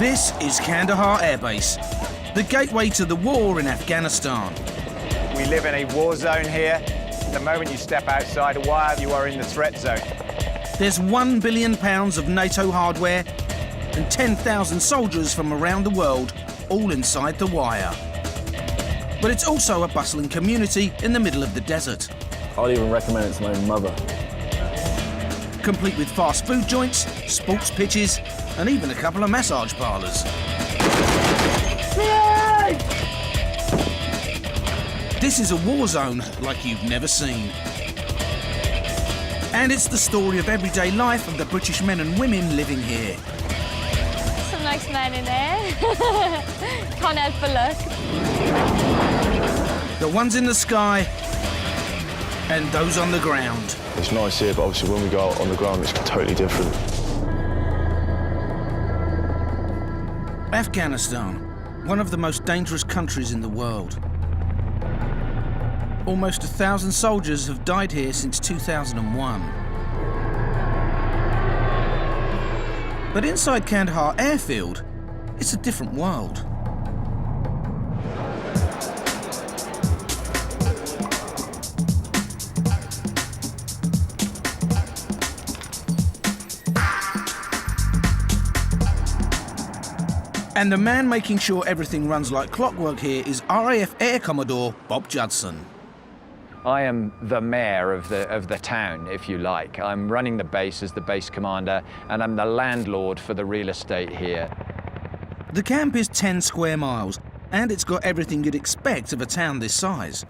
This is Kandahar Air Base, the gateway to the war in Afghanistan. We live in a war zone here. The moment you step outside a wire, you are in the threat zone. There's £1 billion of NATO hardware and 10,000 soldiers from around the world, all inside the wire. But it's also a bustling community in the middle of the desert. I'd even recommend it to my mother. Complete with fast food joints, sports pitches, and even a couple of massage parlours. This is a war zone like you've never seen. And it's the story of everyday life of the British men and women living here. Some nice men in there. Can't help but look. The ones in the sky and those on the ground. It's nice here, but obviously when we go out on the ground, it's totally different. Afghanistan, one of the most dangerous countries in the world. Almost 1,000 soldiers have died here since 2001. But inside Kandahar Airfield, it's a different world. And the man making sure everything runs like clockwork here is RAF Air Commodore Bob Judson. I am the mayor of the town, if you like. I'm running the base as the base commander, and I'm the landlord for the real estate here. The camp is 10 square miles, and it's got everything you'd expect of a town this size.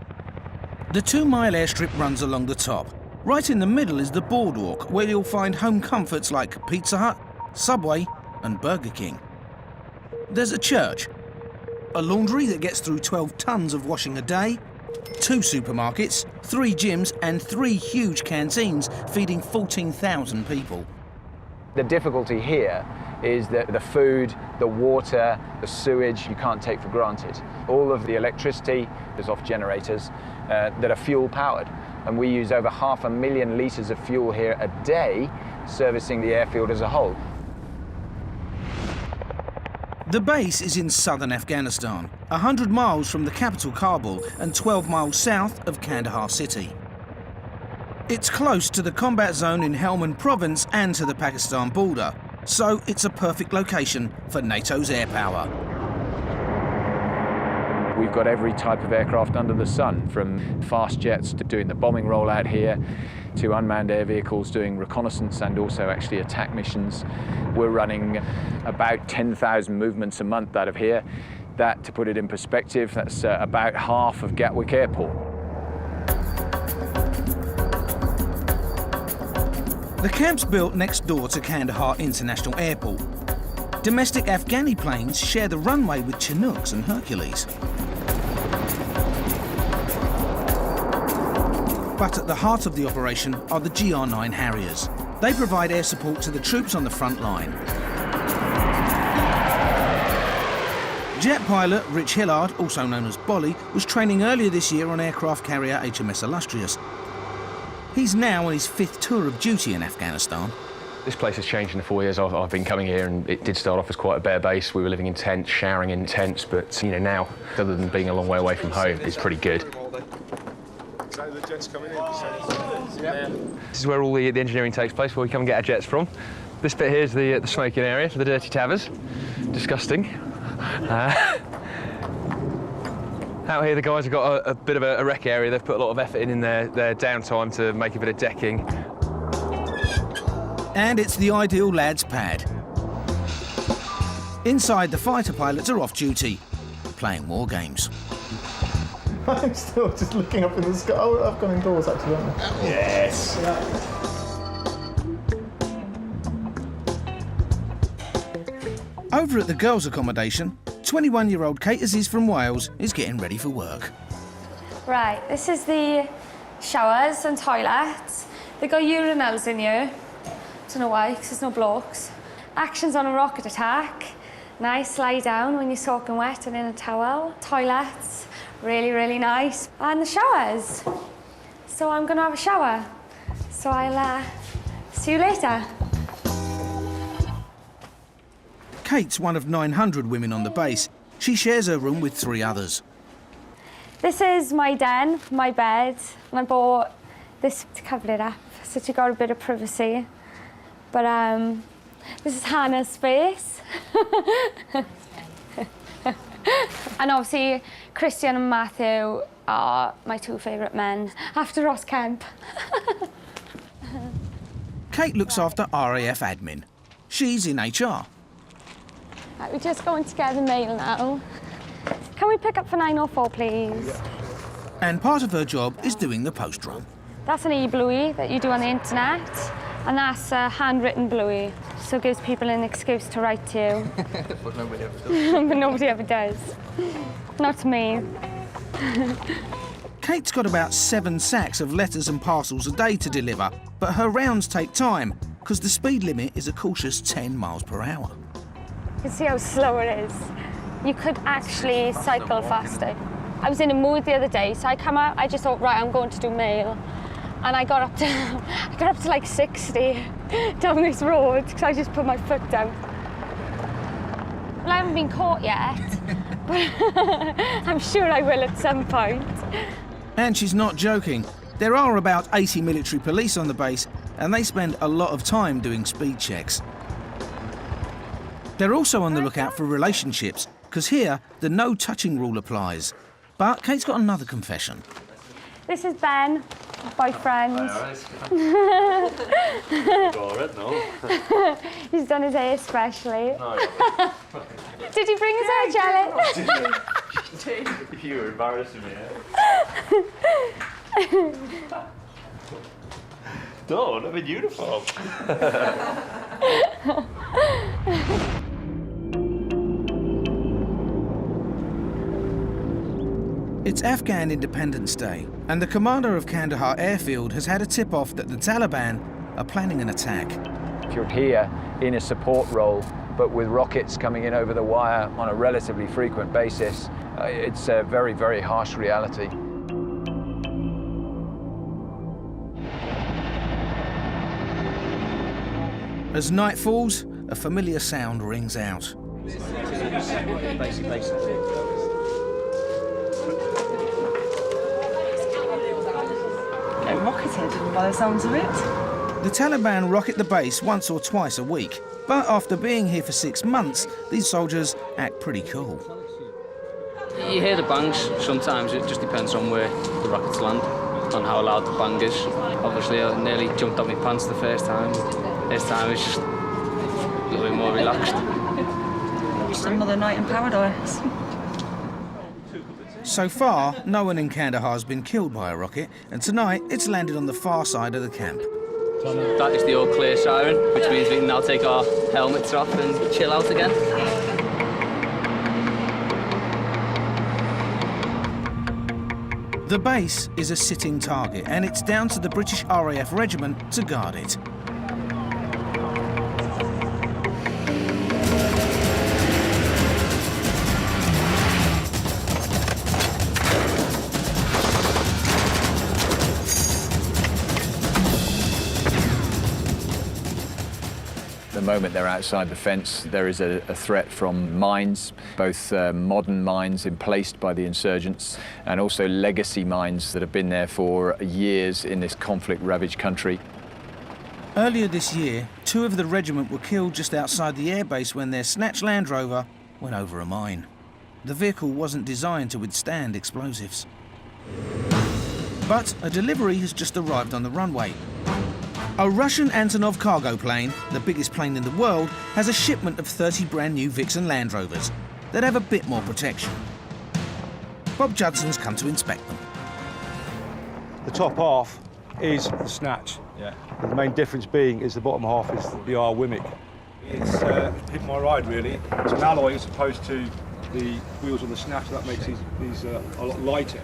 The 2-mile airstrip runs along the top. Right in the middle is the Boardwalk, where you'll find home comforts like Pizza Hut, Subway, and Burger King. There's a church, a laundry that gets through 12 tons of washing a day, 2 supermarkets, 3 gyms, and 3 huge canteens feeding 14,000 people. The difficulty here is that the food, the water, the sewage, you can't take for granted. All of the electricity is off generators that are fuel powered. And we use over 500,000 litres of fuel here a day, servicing the airfield as a whole. The base is in southern Afghanistan, 100 miles from the capital Kabul and 12 miles south of Kandahar city. It's close to the combat zone in Helmand province and to the Pakistan border, so it's a perfect location for NATO's air power. We've got every type of aircraft under the sun, from fast jets to doing the bombing rollout here, to unmanned air vehicles doing reconnaissance and also actually attack missions. We're running about 10,000 movements a month out of here. That, to put it in perspective, that's about half of Gatwick Airport. The camp's built next door to Kandahar International Airport. Domestic Afghani planes share the runway with Chinooks and Hercules. But at the heart of the operation are the GR9 Harriers. They provide air support to the troops on the front line. Jet pilot Rich Hillard, also known as Bolly, was training earlier this year on aircraft carrier HMS Illustrious. He's now on his 5th tour of duty in Afghanistan. This place has changed in the 4 years I've been coming here, and it did start off as quite a bare base. We were living in tents, showering in tents, but now, other than being a long way away from home, it's pretty good. This is where all the engineering takes place, where we come and get our jets from. This bit here is the smoking area for the dirty tavers. Disgusting. Out here, the guys have got a bit of a rec area. They've put a lot of effort in their downtime to make a bit of decking. And it's the ideal lad's pad. Inside, the fighter pilots are off duty, playing war games. I'm still just looking up in the sky. Oh, I've gone indoors, actually, haven't I? Yes! Over at the girls' accommodation, 21-year-old Kate Aziz from Wales is getting ready for work. Right, this is the showers and toilets. They got urinals in here. Don't know why, because there's no blokes. Action's on a rocket attack. Nice lie down when you're soaking wet and in a towel. Toilets, really, really nice. And the showers. So I'm gonna have a shower. So I'll see you later. Kate's one of 900 women on the base. She shares her room with 3 others. This is my den, my bed, and I bought this to cover it up, so you got a bit of privacy. But this is Hannah's space. And obviously, Christian and Matthew are my 2 favourite men, after Ross Kemp. Kate looks after RAF admin. She's in HR. Right, we're just going to get the mail now. Can we pick up for 9:04, please? And part of her job is doing the post run. That's an e-bluey that you do on the internet, and that's a handwritten bluey, so it gives people an excuse to write to you. But nobody ever does. But nobody ever does. Not me. Kate's got about 7 sacks of letters and parcels a day to deliver, but her rounds take time because the speed limit is a cautious 10 miles per hour. You can see how slow it is. You could actually cycle faster. I was in a mood the other day, so I come out, I just thought, right, I'm going to do mail. And I got up to like 60 down this road because I just put my foot down. Well, I haven't been caught yet, but I'm sure I will at some point. And she's not joking. There are about 80 military police on the base, and they spend a lot of time doing speed checks. They're also on the lookout for relationships, because here the no touching rule applies. But Kate's got another confession. This is Ben, boyfriend. He's done his hair specially. Did he bring his hair gel in? You were embarrassing me. Don't, I'm in uniform. It's Afghan Independence Day, and the commander of Kandahar Airfield has had a tip-off that the Taliban are planning an attack. If you're here in a support role, but with rockets coming in over the wire on a relatively frequent basis, it's a very, very harsh reality. As night falls, a familiar sound rings out. Rocketed by the sounds of it. The Taliban rocket the base once or twice a week, but after being here for 6 months, these soldiers act pretty cool. You hear the bangs sometimes, it just depends on where the rockets land, on how loud the bang is. Obviously I nearly jumped off my pants the first time. This time it's just a little bit more relaxed. Just another night in paradise. So far, no one in Kandahar has been killed by a rocket, and tonight it's landed on the far side of the camp. That is the all clear siren, which means we can now take our helmets off and chill out again. The base is a sitting target, and it's down to the British RAF Regiment to guard it. The moment they're outside the fence, there is a threat from mines, both modern mines emplaced by the insurgents and also legacy mines that have been there for years in this conflict-ravaged country. Earlier this year, 2 of the regiment were killed just outside the airbase when their snatched Land Rover went over a mine. The vehicle wasn't designed to withstand explosives. But a delivery has just arrived on the runway. A Russian Antonov cargo plane, the biggest plane in the world, has a shipment of 30 brand new Vixen Land Rovers that have a bit more protection. Bob Judson's come to inspect them. The top half is the snatch. Yeah. And the main difference being is the bottom half is the R Wimic. It's hit my ride really. It's an alloy as opposed to the wheels on the snatch, so that makes these a lot lighter.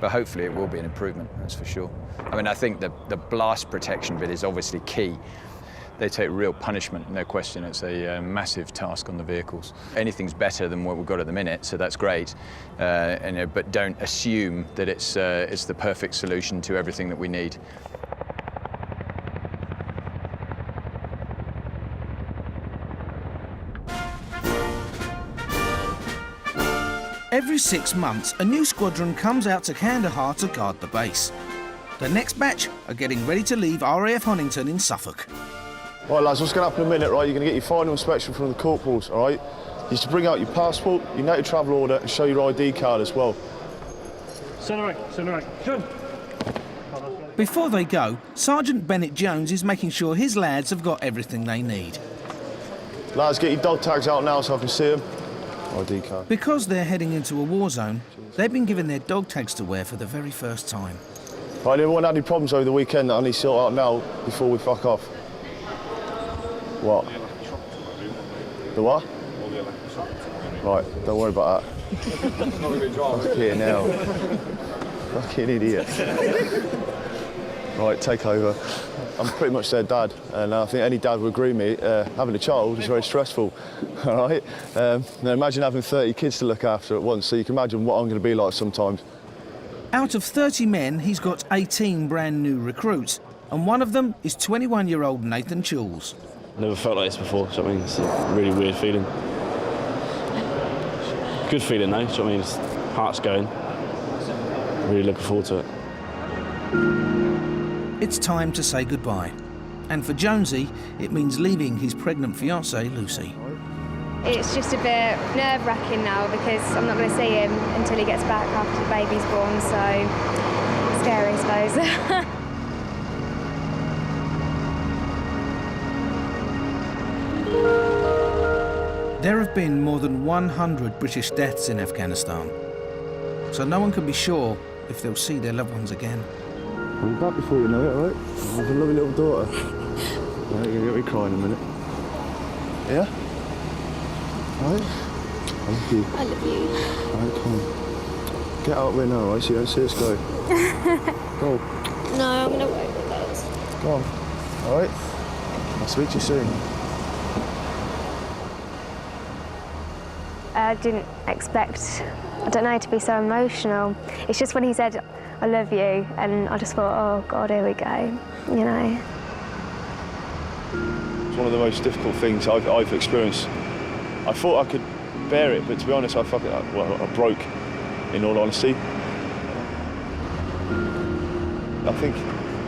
But hopefully it will be an improvement, that's for sure. I mean, I think the blast protection bit is obviously key. They take real punishment, no question. It's a massive task on the vehicles. Anything's better than what we've got at the minute, so that's great. But don't assume that it's the perfect solution to everything that we need. Every 6 months, a new squadron comes out to Kandahar to guard the base. The next batch are getting ready to leave RAF Honington in Suffolk. Right, lads, what's going to happen in a minute, right? You're going to get your final inspection from the corporals, all right? You to bring out your passport, your NATO travel order, and show your ID card as well. Before they go, Sergeant Bennett Jones is making sure his lads have got everything they need. Lads, get your dog tags out now so I can see them. ID card. Because they're heading into a war zone, they've been given their dog tags to wear for the very first time. Right, anyone had any problems over the weekend that I need to sort out now before we fuck off? What? The what? Right, don't worry about that. Fucking hell. Fucking idiot. Right, take over. I'm pretty much their dad, and I think any dad would agree with me, having a child is very stressful, all right? Now imagine having 30 kids to look after at once, so you can imagine what I'm going to be like sometimes. Out of 30 men, he's got 18 brand new recruits, and one of them is 21-year-old Nathan Chulls. Never felt like this before, so I mean, it's a really weird feeling. Good feeling though, so I mean, it's heart's going. Really looking forward to it. It's time to say goodbye. And for Jonesy, it means leaving his pregnant fiancée, Lucy. It's just a bit nerve-wracking now because I'm not going to see him until he gets back after the baby's born, so scary, I suppose. There have been more than 100 British deaths in Afghanistan, so no one can be sure if they'll see their loved ones again. I'll be back before you know it, all right? I have a lovely little daughter. Right, you're going to get me crying in a minute. Yeah? All right? I love you. I love you. All right, come on. Get out of there now, all right, so you don't see us go. Go. No, I'm going to wait with those. Go on. All right? I'll speak to you soon. I didn't expect, I don't know, to be so emotional. It's just when he said, I love you, and I just thought, oh God, here we go, you know. It's one of the most difficult things I've experienced. I thought I could bear it, but to be honest, I broke, in all honesty. I think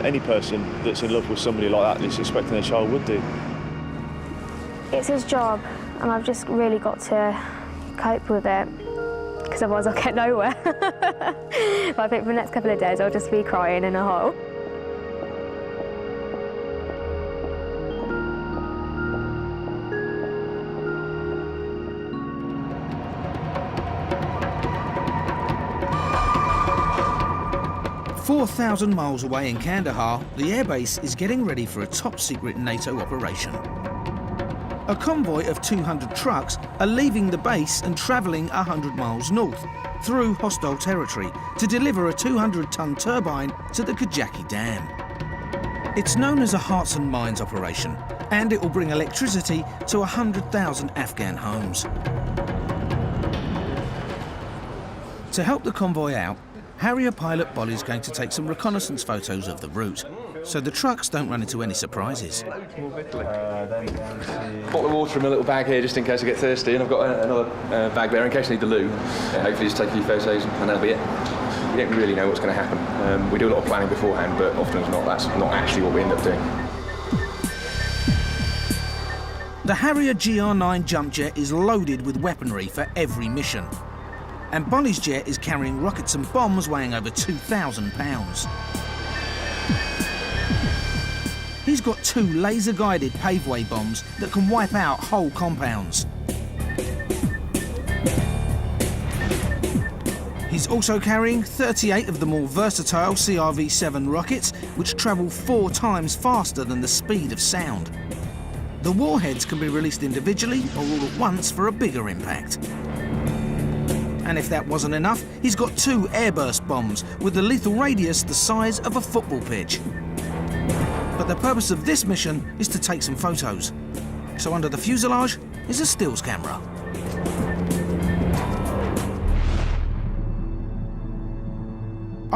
any person that's in love with somebody like that that's expecting their child would do. It's his job, and I've just really got to cope with it, because otherwise I'll get nowhere. But I think for the next couple of days I'll just be crying in a hole. "4,000 miles away in Kandahar, the airbase is getting ready for a top-secret NATO operation. A convoy of 200 trucks are leaving the base and travelling 100 miles north, through hostile territory, to deliver a 200-ton turbine to the Kajaki Dam. It's known as a Hearts and Minds operation, and it will bring electricity to 100,000 Afghan homes. To help the convoy out, Harrier pilot Bolly's going to take some reconnaissance photos of the route, so the trucks don't run into any surprises. Bottle of water in my little bag here just in case I get thirsty, and I've got another bag there in case I need the loo. Hopefully just take a few photos and that'll be it. We don't really know what's going to happen. We do a lot of planning beforehand, but often as not, that's not actually what we end up doing. The Harrier GR9 jump jet is loaded with weaponry for every mission. And Bolly's jet is carrying rockets and bombs weighing over 2,000 pounds. He's got 2 laser-guided paveway bombs that can wipe out whole compounds. He's also carrying 38 of the more versatile CRV-7 rockets, which travel 4 times faster than the speed of sound. The warheads can be released individually or all at once for a bigger impact. And if that wasn't enough, he's got 2 airburst bombs with a lethal radius the size of a football pitch. But the purpose of this mission is to take some photos. So under the fuselage is a stills camera.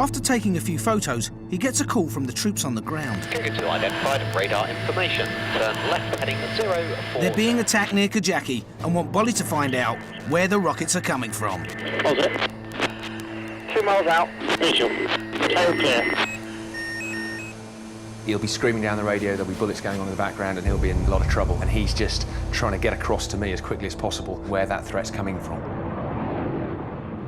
After taking a few photos, he gets a call from the troops on the ground. To identified radar information. Turn left heading 040. They're being attacked near Kajaki and want Bolly to find out where the rockets are coming from. Positive. 2 miles out. Visual. All clear. He'll be screaming down the radio, there'll be bullets going on in the background, and he'll be in a lot of trouble. And he's just trying to get across to me as quickly as possible where that threat's coming from.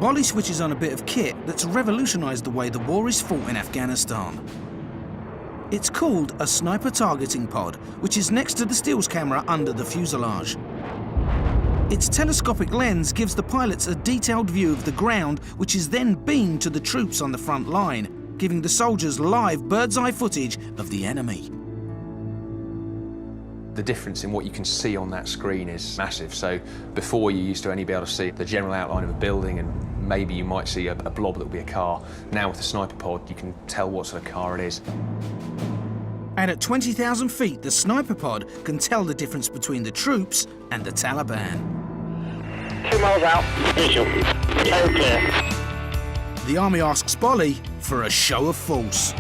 Bolly switches on a bit of kit that's revolutionised the way the war is fought in Afghanistan. It's called a sniper targeting pod, which is next to the stills camera under the fuselage. Its telescopic lens gives the pilots a detailed view of the ground, which is then beamed to the troops on the front line, giving the soldiers live bird's-eye footage of the enemy. The difference in what you can see on that screen is massive. So before, you used to only be able to see the general outline of a building, and maybe you might see a blob that will be a car. Now with the sniper pod, you can tell what sort of car it is. And at 20,000 feet, the sniper pod can tell the difference between the troops and the Taliban. 2 miles out. Visual. All clear. The army asks Bolly for a show of force.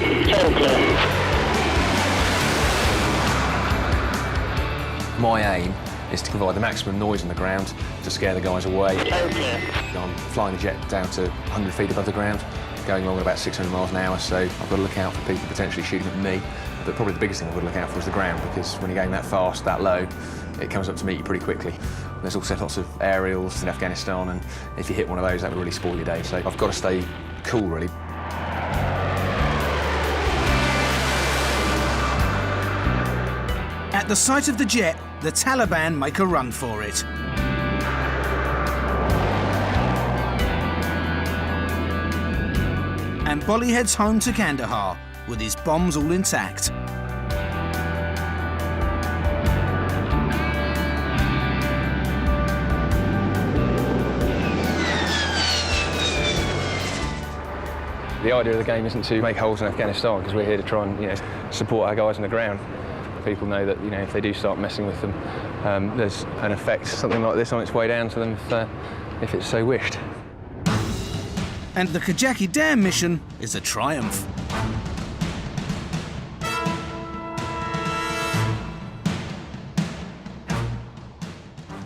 All clear. My aim is to provide the maximum noise on the ground to scare the guys away. All clear. I'm flying the jet down to 100 feet above the ground, going along at about 600 miles an hour, so I've got to look out for people potentially shooting at me. But probably the biggest thing I've got to look out for is the ground, because when you're going that fast, that low, it comes up to meet you pretty quickly. There's also lots of aerials in Afghanistan, and if you hit one of those, that would really spoil your day. So I've got to stay cool, really. At the sight of the jet, the Taliban make a run for it. And Bolly heads home to Kandahar with his bombs all intact. The idea of the game isn't to make holes in Afghanistan, because we're here to try and support our guys on the ground. People know that if they do start messing with them, there's an effect, something like this, on its way down to them if it's so wished. And the Kajaki Dam mission is a triumph.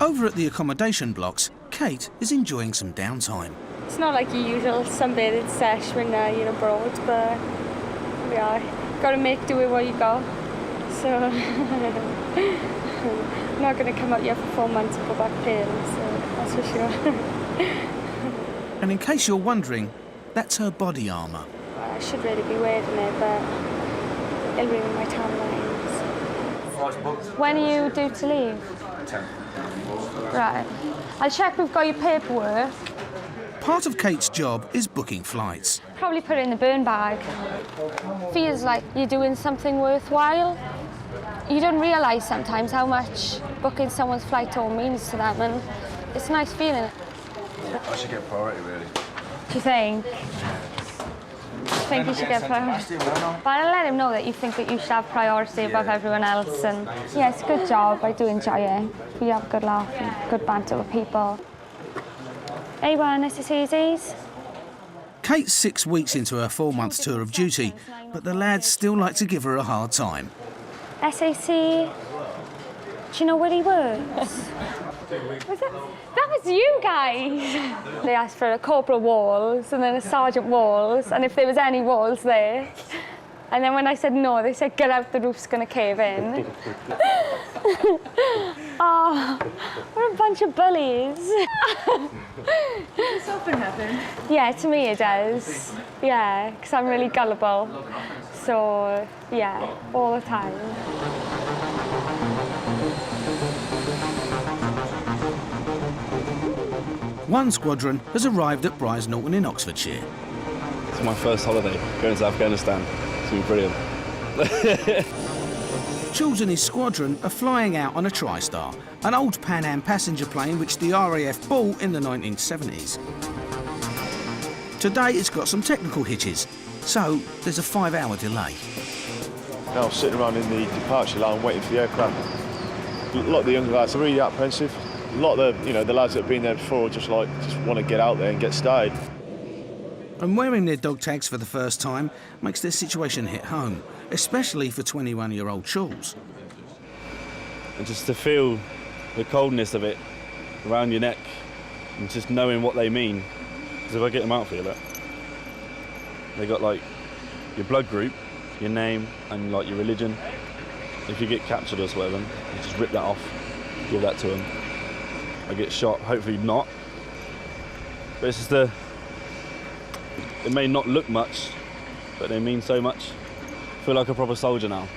Over at the accommodation blocks, Kate is enjoying some downtime. It's not like your usual sunbathing sesh when you're abroad, but yeah, got to make do with what you got. So I'm not going to come out here for 4 months and go back pale, so that's for sure. And in case you're wondering, that's her body armour. I should really be wearing it, but it'll ruin my tan lines. When are you due to leave? 10. Right. I'll check we've got your paperwork. Part of Kate's job is booking flights. Probably put it in the burn bag. Feels like you're doing something worthwhile. You don't realise sometimes how much booking someone's flight home means to them, and it's a nice feeling. I should get priority, really. Do you think? I think you should get priority. But I'll let him know that you think that you should have priority above everyone else. And yeah, it's a good job. I do enjoy it. We have a good laugh and good banter with people. Anyone, SSEZs? Kate's 6 weeks into her 4-month tour of duty, but the lads still like to give her a hard time. SAC, do you know where he works? That was you guys! They asked for a corporal walls and then a sergeant walls, and if there was any walls there. And then when I said no, they said, get out, the roof's gonna cave in. Oh, what a bunch of bullies. Does this often happen? Yeah, to me it does. Yeah, because I'm really gullible. So, yeah, all the time. One squadron has arrived at Brize Norton in Oxfordshire. It's my first holiday, going to Afghanistan. It's been brilliant. Jules and his squadron are flying out on a TriStar, an old Pan Am passenger plane which the RAF bought in the 1970s. Today it's got some technical hitches, so there's a 5-hour delay. Now sitting around in the departure line waiting for the aircraft. A lot of the younger lads are really apprehensive. A lot of the lads that have been there before just want to get out there and get started. And wearing their dog tags for the first time makes their situation hit home, especially for 21-year-old Charles. And just to feel the coldness of it around your neck and just knowing what they mean. Because if I get them out for you, look. They got like your blood group, your name, and like your religion. If you get captured or whatever, you just rip that off, give that to them. I get shot, hopefully not. But it's just it may not look much, but they mean so much. I feel like a proper soldier now.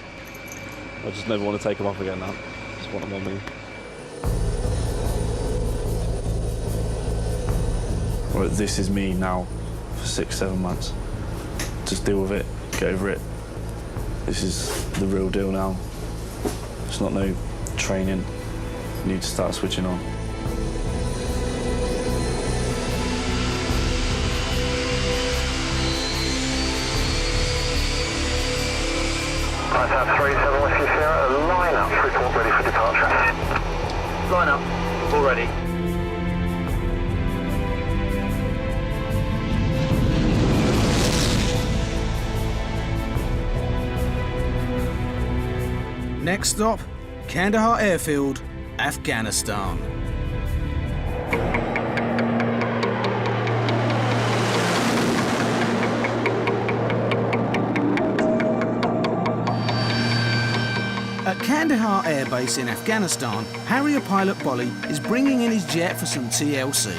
I just never want to take them off again now. Just want them on me. Well, this is me now for 6-7 months. Just deal with it, get over it. This is the real deal now. It's not no training. You need to start switching on. Contact 37 Whiskey Sierra, line up, report ready for departure. Line up, all ready. Next stop, Kandahar Airfield, Afghanistan. At Kandahar Air Base in Afghanistan, Harrier pilot Bolly is bringing in his jet for some TLC.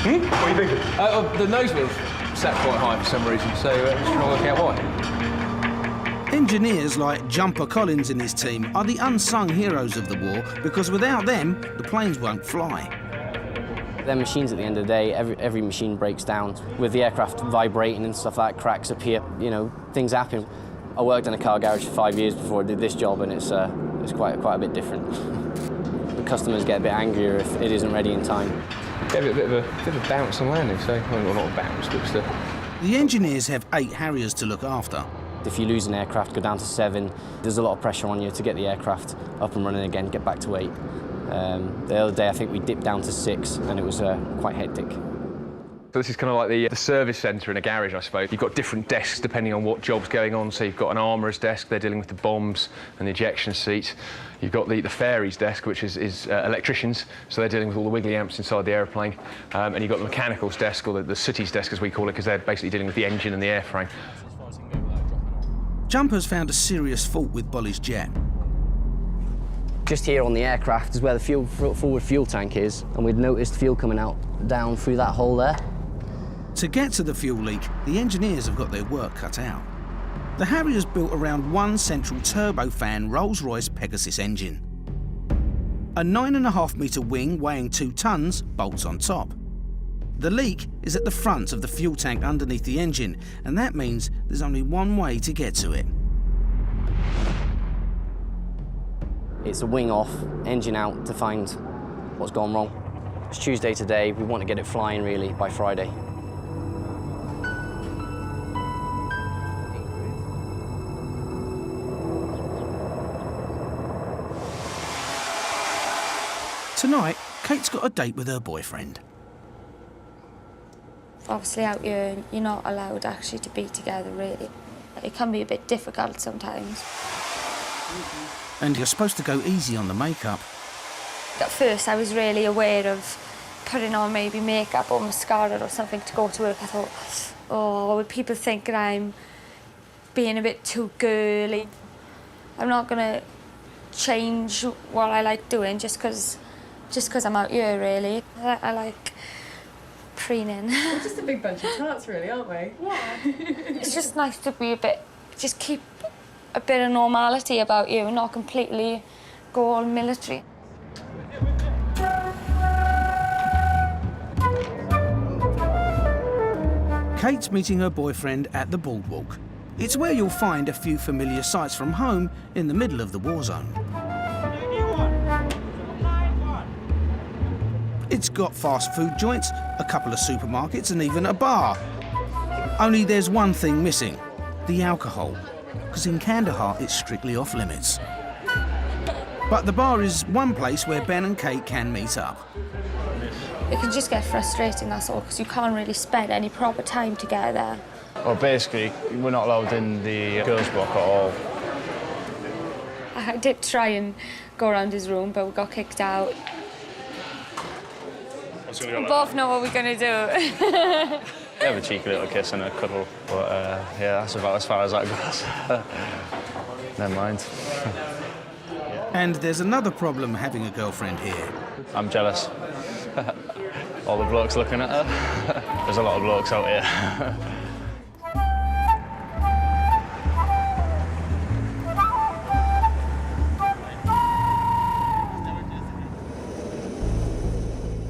What are you thinking? The nose wheel's sat quite high for some reason, so I'm just trying to work out why. Engineers like Jumper Collins and his team are the unsung heroes of the war because without them, the planes won't fly. They're machines at the end of the day. Every machine breaks down. With the aircraft vibrating and stuff like that, cracks appear, things happen. I worked in a car garage for 5 years before I did this job, and it's quite a bit different. The customers get a bit angrier if it isn't ready in time. Gave it a bit of a bounce on landing, so well, not a bounce, but still. The engineers have 8 Harriers to look after. If you lose an aircraft, go down to 7, there's a lot of pressure on you to get the aircraft up and running again, get back to 8. The other day, I think we dipped down to 6, and it was quite hectic. So this is kind of like the service centre in a garage, I suppose. You've got different desks depending on what job's going on. So you've got an armourer's desk, they're dealing with the bombs and the ejection seats. You've got the fairies desk, which is electricians, so they're dealing with all the wiggly amps inside the aeroplane. And you've got the mechanicals desk, or the city's desk as we call it, because they're basically dealing with the engine and the airframe. Jumpers found a serious fault with Bolly's jet. Just here on the aircraft is where the forward fuel tank is, and we'd noticed fuel coming out down through that hole there. To get to the fuel leak, the engineers have got their work cut out. The Harrier's built around one central turbofan Rolls-Royce Pegasus engine. A 9.5-metre wing weighing 2 tonnes bolts on top. The leak is at the front of the fuel tank underneath the engine, and that means there's only one way to get to it. It's a wing off, engine out to find what's gone wrong. It's Tuesday today, we want to get it flying really by Friday. Tonight, Kate's got a date with her boyfriend. Obviously out here, you're not allowed actually to be together, really. It can be a bit difficult sometimes. And you're supposed to go easy on the makeup. At first, I was really aware of putting on maybe makeup or mascara or something to go to work. I thought, oh, would people think that I'm being a bit too girly? I'm not going to change what I like doing just because I'm out here, really. I like preening. We're just a big bunch of tarts, really, aren't we? Yeah. It's just nice to be just keep a bit of normality about you and not completely go all military. Kate's meeting her boyfriend at the Boardwalk. It's where you'll find a few familiar sights from home in the middle of the war zone. It's got fast food joints, a couple of supermarkets and even a bar. Only there's one thing missing, the alcohol, because in Kandahar it's strictly off limits. But the bar is one place where Ben and Kate can meet up. It can just get frustrating, that's all, because you can't really spend any proper time together. Well, basically, we're not allowed in the girls' block at all. I did try and go around his room, but we got kicked out. We both know what we're going to do. We have a cheeky little kiss and a cuddle, but yeah, that's about as far as that goes. Never mind. And there's another problem having a girlfriend here. I'm jealous. All the blokes looking at her. There's a lot of blokes out here.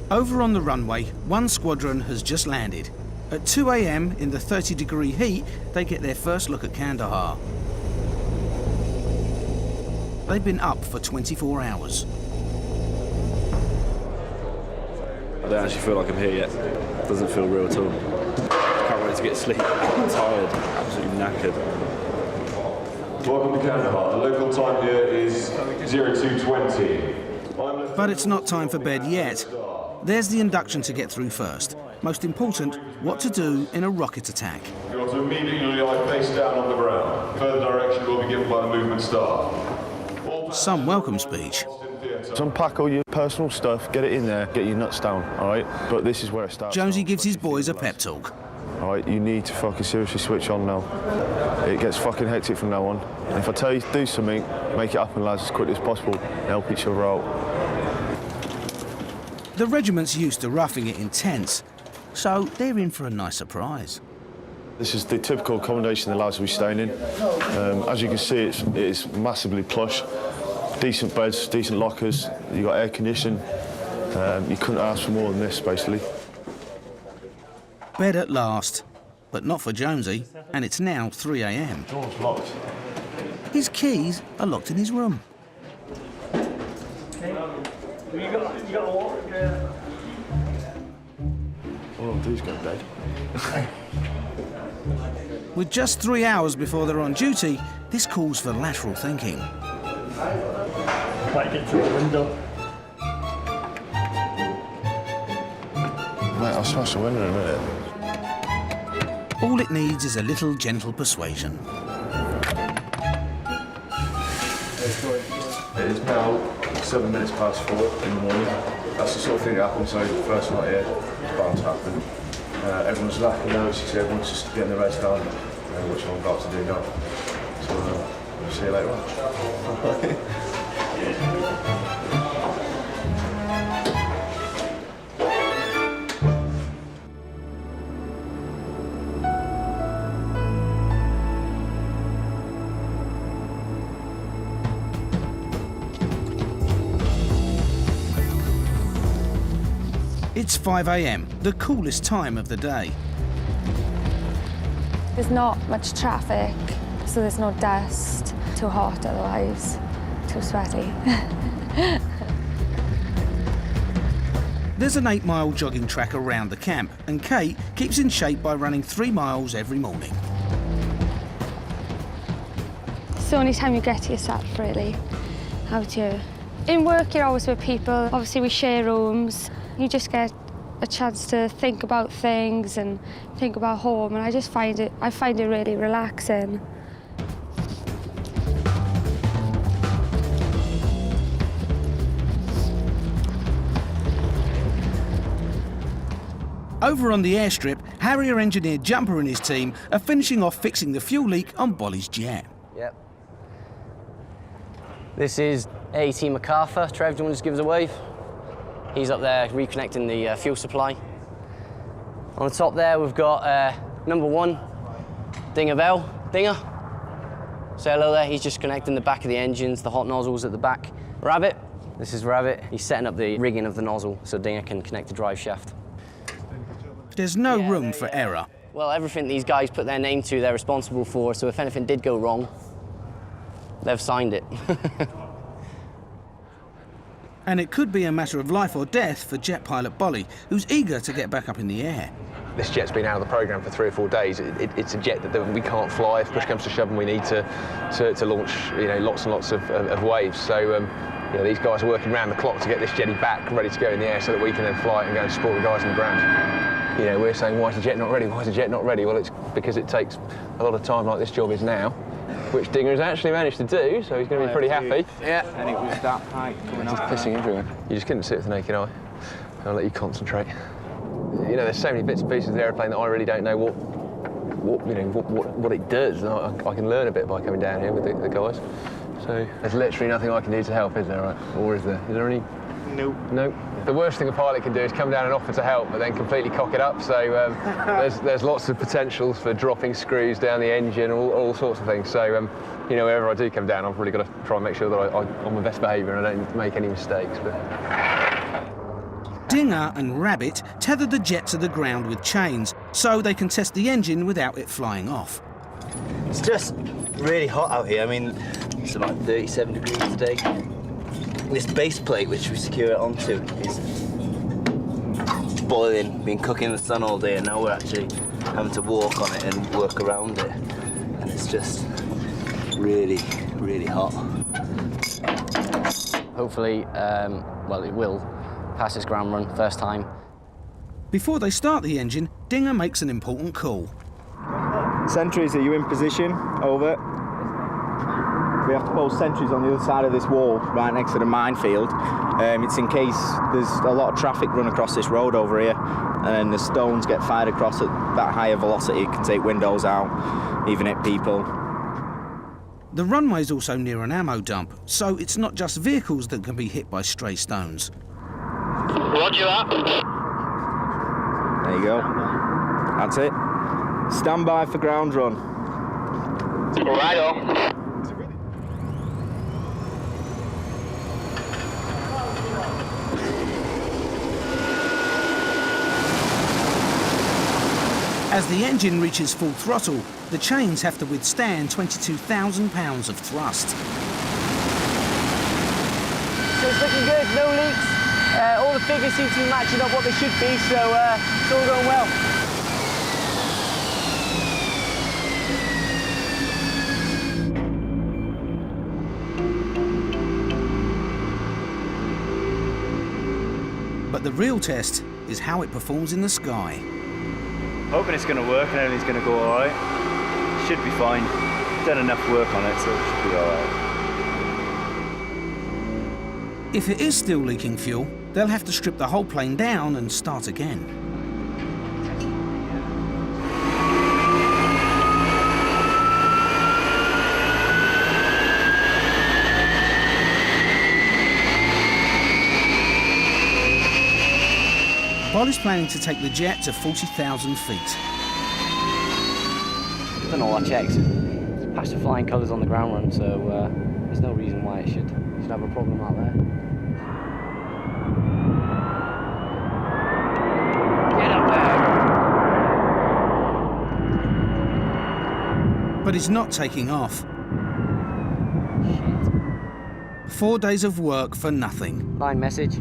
Over on the runway, one squadron has just landed. At 2 a.m. in the 30-degree heat, they get their first look at Kandahar. They've been up for 24 hours. I don't actually feel like I'm here yet. It doesn't feel real at all. Can't wait to get sleep. I'm tired, absolutely knackered. Welcome to Kandahar. The local time here is 02:20. But it's not time for bed yet. There's the induction to get through first. Most important, what to do in a rocket attack. You want to immediately lie face down on the ground. Further direction will be given by the movement staff. Some welcome speech. So unpack all your personal stuff, get it in there, get your nuts down, all right? But this is where it starts. Jonesy gives his boys a pep talk. All right, you need to fucking seriously switch on now. It gets fucking hectic from now on. And if I tell you to do something, make it happen, lads, as quickly as possible. Help each other out. The regiment's used to roughing it in tents, so they're in for a nice surprise. This is the typical accommodation the lads will be staying in. As you can see, it's massively plush. Decent beds, decent lockers, you've got air conditioning. You couldn't ask for more than this, basically. Bed at last, but not for Jonesy, and it's now 3 a.m. Door's locked. His keys are locked in his room. All I'll do is go to bed. With just 3 hours before they're on duty, this calls for lateral thinking. Might get through the window. Mate, I'll smash the window in a minute. All it needs is a little gentle persuasion. It is now 7 minutes past 4 in the morning. That's the sort of thing that happens, so the first night here, it's bound to happen. Everyone's lacking notes, everyone's just getting their heads down, which I'm about to do now. So we'll see you later on. It's 5 a.m, the coolest time of the day. There's not much traffic, so there's no dust. Too hot otherwise, too sweaty. There's an 8-mile jogging track around the camp, and Kate keeps in shape by running 3 miles every morning. It's the only time you get to yourself, really, out here. In work, you're always with people. Obviously, we share rooms. You just get a chance to think about things and think about home, and I find it really relaxing. Over on the airstrip, Harrier engineer Jumper and his team are finishing off fixing the fuel leak on Bolly's jet. Yep. This is AT MacArthur. Trev, do you want to just give us a wave? He's up there reconnecting the fuel supply. On the top there, we've got number 1, Dinger Bell. Dinger, say hello there. He's just connecting the back of the engines, the hot nozzles at the back. Rabbit, this is Rabbit. He's setting up the rigging of the nozzle so Dinger can connect the drive shaft. There's no room for error. Well, everything these guys put their name to, they're responsible for, so if anything did go wrong, they've signed it. And it could be a matter of life or death for jet pilot Bolly, who's eager to get back up in the air. this jet's been out of the programme for 3 or 4 days. It's a jet that we can't fly. If push comes to shove and we need to launch, lots and lots of waves. So these guys are working round the clock to get this jetty back, ready to go in the air so that we can then fly it and go and support the guys on the ground. We're saying, why is the jet not ready? Why is the jet not ready? Well, it's because it takes a lot of time like this job is now, which Dinger has actually managed to do, so he's going to be pretty happy. Yeah, and it was that height coming just up. pissing everywhere. You just couldn't see it with the naked eye. I'll let you concentrate. There's so many bits and pieces of the aeroplane that I really don't know what it does. I can learn a bit by coming down here with the guys. So there's literally nothing I can do to help, is there? Right? Or is there? Is there any? Nope. Nope. The worst thing a pilot can do is come down and offer to help, but then completely cock it up. So there's lots of potentials for dropping screws down the engine, all sorts of things. So wherever I do come down, I've really got to try and make sure that I'm on my best behaviour and I don't make any mistakes. Dinger and Rabbit tether the jet to the ground with chains so they can test the engine without it flying off. It's just really hot out here. I mean, it's about 37 degrees today. This base plate, which we secure it onto, is boiling, been cooking in the sun all day, and now we're actually having to walk on it and work around it. And it's just really, really hot. Hopefully, it will pass its ground run first time. Before they start the engine, Dinger makes an important call. Sentries, are you in position? Over. We have to post sentries on the other side of this wall, right next to the minefield. It's in case there's a lot of traffic run across this road over here, and the stones get fired across at that higher velocity. It can take windows out, even hit people. The runway's also near an ammo dump, so it's not just vehicles that can be hit by stray stones. Roger that. There you go. That's it. Stand by for ground run. Right on. As the engine reaches full throttle, the chains have to withstand 22,000 pounds of thrust. So it's looking good, no leaks. All the figures seem to be matching up what they should be, so it's all going well. But the real test is how it performs in the sky. Hoping it's going to work and everything's going to go all right. Should be fine. Done enough work on it, so it should be all right. If it is still leaking fuel, they'll have to strip the whole plane down and start again. Boll is planning to take the jet to 40,000 feet. Done all our checks. It's passed the flying colours on the ground run, so there's no reason why it should have a problem out there. Get up there! But it's not taking off. 4 days of work for nothing. Line message.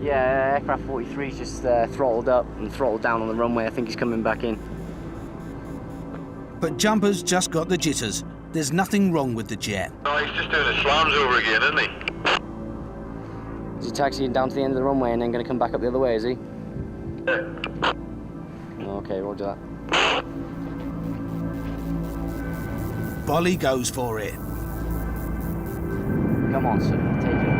Yeah, aircraft 43's just throttled up and throttled down on the runway. I think he's coming back in. But Jumper's just got the jitters. There's nothing wrong with the jet. Oh, he's just doing the slams over again, isn't he? Is he taxiing down to the end of the runway and then going to come back up the other way, is he? Yeah. Okay, roger that. Bolly goes for it. Come on, sir, take it.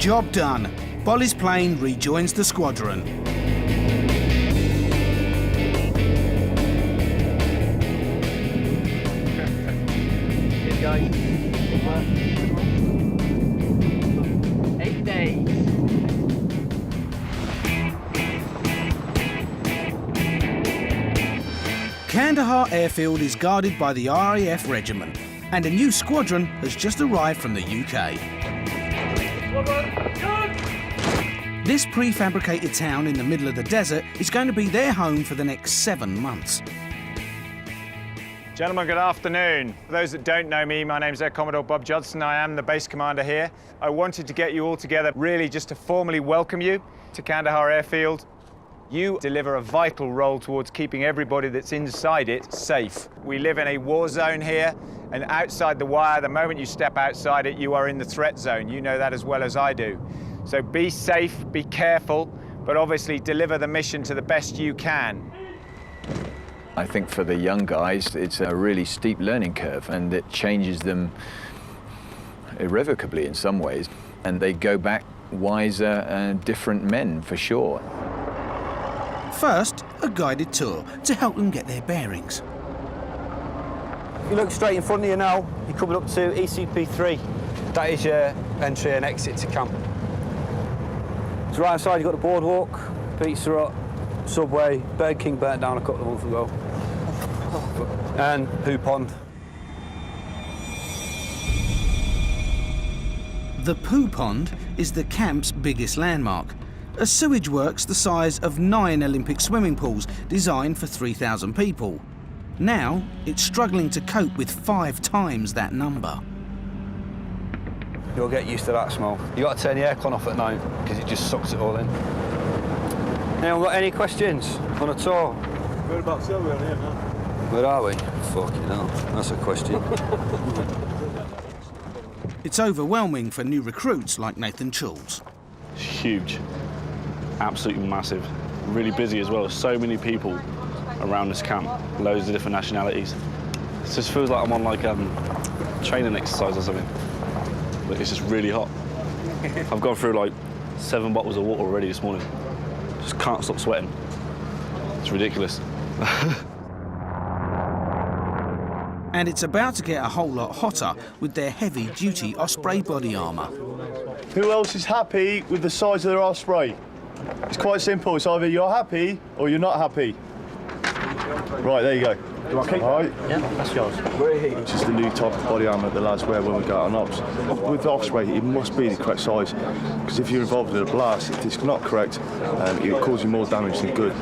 Job done. Bolly's plane rejoins the squadron. Cheers, guys. 8 days. Can Kandahar Airfield is guarded by the RAF Regiment, and a new squadron has just arrived from the UK. This prefabricated town in the middle of the desert is going to be their home for the next 7 months. Gentlemen, good afternoon. For those that don't know me, my name's Air Commodore Bob Judson. I am the base commander here. I wanted to get you all together really just to formally welcome you to Kandahar Airfield. You deliver a vital role towards keeping everybody that's inside it safe. We live in a war zone here, and outside the wire, the moment you step outside it, you are in the threat zone. You know that as well as I do. So be safe, be careful, but obviously deliver the mission to the best you can. I think for the young guys, it's a really steep learning curve, and it changes them irrevocably in some ways. And they go back wiser and different men, for sure. First, a guided tour to help them get their bearings. If you look straight in front of you now, you're coming up to ECP3. That is your entry and exit to camp. So right outside you've got the Boardwalk, Pizza Hut, Subway, Burger King burnt down a couple of months ago, and Poo Pond. The Poo Pond is the camp's biggest landmark. A sewage works the size of 9 Olympic swimming pools designed for 3,000 people. Now, it's struggling to cope with 5 times that number. You'll get used to that smell. You've got to turn the aircon off at night because it just sucks it all in. Anyone got any questions on a tour? Whereabouts are we on here now? Where are we? Fucking hell, that's a question. It's overwhelming for new recruits like Nathan Chulz. It's huge. Absolutely massive. Really busy as well. So many people around this camp. Loads of different nationalities. It just feels like I'm on like training exercise or something. But it's just really hot. I've gone through like 7 bottles of water already this morning. Just can't stop sweating. It's ridiculous. And it's about to get a whole lot hotter with their heavy-duty Osprey body armour. Who else is happy with the size of their Osprey? It's quite simple. It's either you're happy or you're not happy. Right, there you go. Do I keep All right. Yeah, that's yours. Which is the new type of body armour the lads wear when we go out on ops. With the Osprey, it must be the correct size, because if you're involved in a blast, if it's not correct, it will cause you more damage than good.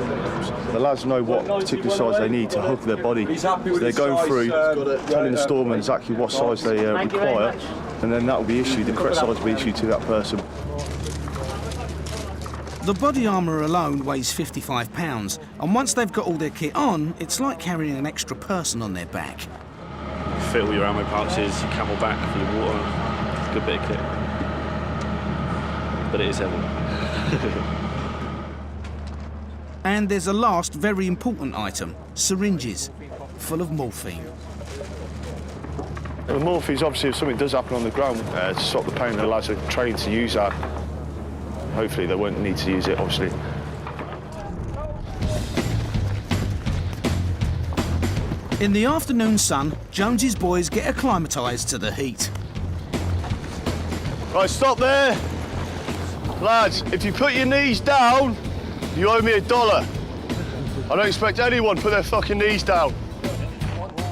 The lads know what particular size they need to hug their body. So they're going through, telling the storeman exactly what size they require, and then that will be issued, the correct size will be issued to that person. The body armour alone weighs 55 pounds, and once they've got all their kit on, it's like carrying an extra person on their back. Fill your ammo pouches, your camelback for your water. It's a good bit of kit. But it is heavy. And there's a last very important item, syringes, full of morphine. The morphine is obviously if something does happen on the ground, to stop the pain, the lads are trained to use that. Hopefully they won't need to use it, obviously. In the afternoon sun, Jones's boys get acclimatised to the heat. Right, stop there. Lads, if you put your knees down, you owe me $1. I don't expect anyone to put their fucking knees down.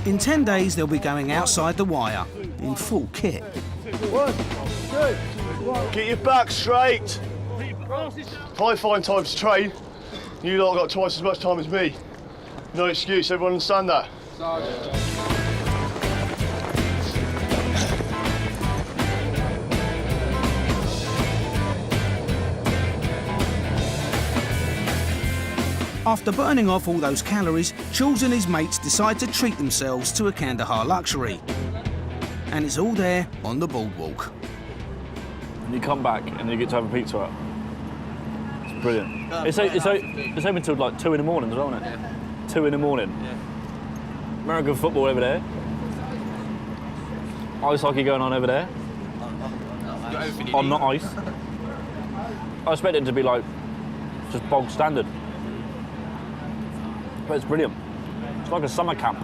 In 10 days, they'll be going outside the wire, in full kit. 1, 2, get your back straight. I find time to train. You lot got twice as much time as me. No excuse, everyone understand that? After burning off all those calories, Chulz and his mates decide to treat themselves to a Kandahar luxury. And it's all there on the Boardwalk. And you come back and you get to have a pizza Hut. It's brilliant. It's open till like 2 in the morning as well, isn't it? 2 in the morning. Yeah. American football over there. Ice hockey going on over there. On not ice. I expect it to be like just bog standard. But it's brilliant. It's like a summer camp.